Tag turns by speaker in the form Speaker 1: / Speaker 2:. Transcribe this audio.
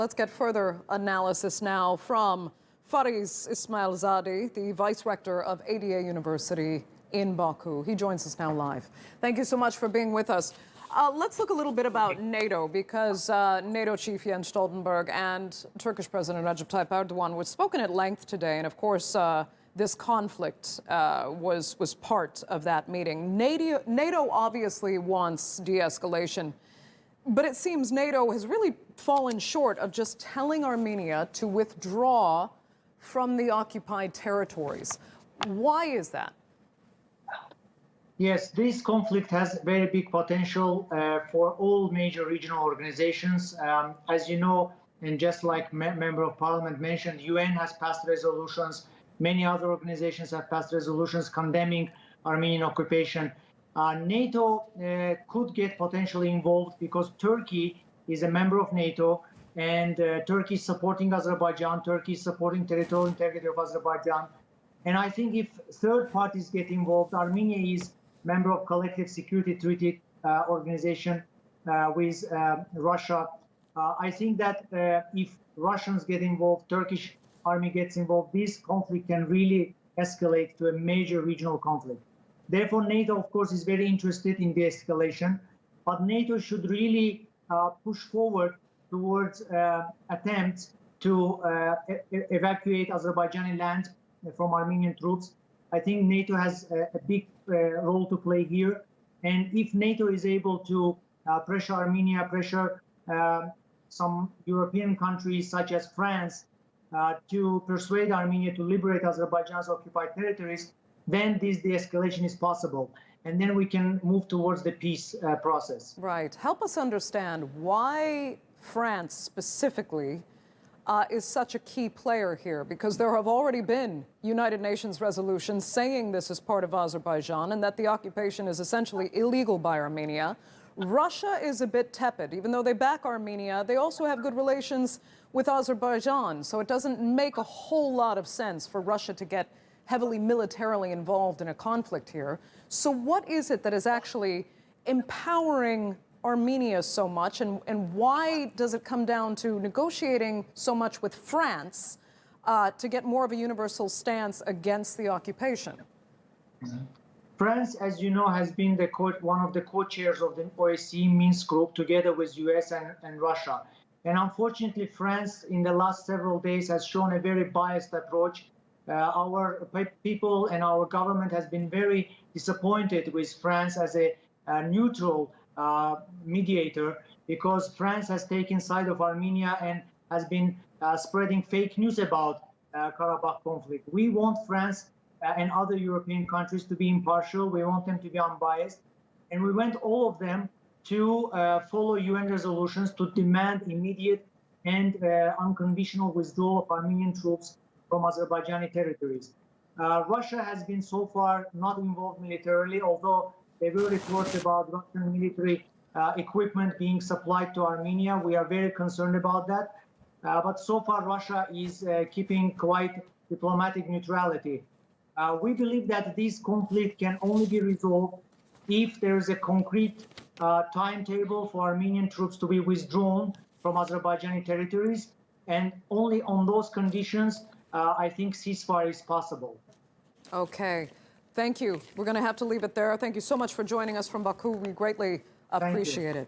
Speaker 1: Let's get further analysis now from Fariz Ismailzadeh, the Vice Rector of ADA University in Baku. He joins us now live. Thank you so much for being with us. Let's look a little bit about NATO, because NATO Chief Jens Stoltenberg and Turkish President Recep Tayyip Erdogan were spoken at length today, and of course this conflict was part of that meeting. NATO obviously wants de-escalation, but it seems NATO has really fallen short of just telling Armenia to withdraw from the occupied territories. Why is that?
Speaker 2: Yes, this conflict has very big potential for all major regional organizations. As you know, and just like Member of Parliament mentioned, UN has passed resolutions. Many other organizations have passed resolutions condemning Armenian occupation. NATO could get potentially involved because Turkey is a member of NATO, and Turkey is supporting Azerbaijan, Turkey is supporting territorial integrity of Azerbaijan. And I think if third parties get involved, Armenia is member of Collective Security Treaty organization with Russia. I think that if Russians get involved, Turkish army gets involved, this conflict can really escalate to a major regional conflict. Therefore, NATO, of course, is very interested in de-escalation, but NATO should really push forward towards attempts to evacuate Azerbaijani land from Armenian troops. I think NATO has a big role to play here. And if NATO is able to pressure Armenia, pressure some European countries such as France to persuade Armenia to liberate Azerbaijan's occupied territories, then this de-escalation is possible. And then we can move towards the peace process.
Speaker 1: Right. Help us understand why France specifically is such a key player here, because there have already been United Nations resolutions saying this is part of Azerbaijan and that the occupation is essentially illegal by Armenia. Russia is a bit tepid. Even though they back Armenia, they also have good relations with Azerbaijan. So it doesn't make a whole lot of sense for Russia to get heavily militarily involved in a conflict here. So what is it that is actually empowering Armenia so much, and why does it come down to negotiating so much with France to get more of a universal stance against the occupation?
Speaker 2: France, as you know, has been one of the co-chairs of the OSCE Minsk group together with US and Russia. And unfortunately, France in the last several days has shown a very biased approach. Our people and our government has been very disappointed with France as a neutral mediator, because France has taken side of Armenia and has been spreading fake news about Karabakh conflict. We want France and other European countries to be impartial. We want them to be unbiased. And we want all of them to follow UN resolutions to demand immediate and unconditional withdrawal of Armenian troops from Azerbaijani territories. Russia has been so far not involved militarily, although there were reports about Russian military equipment being supplied to Armenia. We are very concerned about that. But so far, Russia is keeping quite diplomatic neutrality. We believe that this conflict can only be resolved if there is a concrete timetable for Armenian troops to be withdrawn from Azerbaijani territories. And only on those conditions, I think ceasefire is possible.
Speaker 1: Okay. Thank you. We're going to have to leave it there. Thank you so much for joining us from Baku. We greatly appreciate it.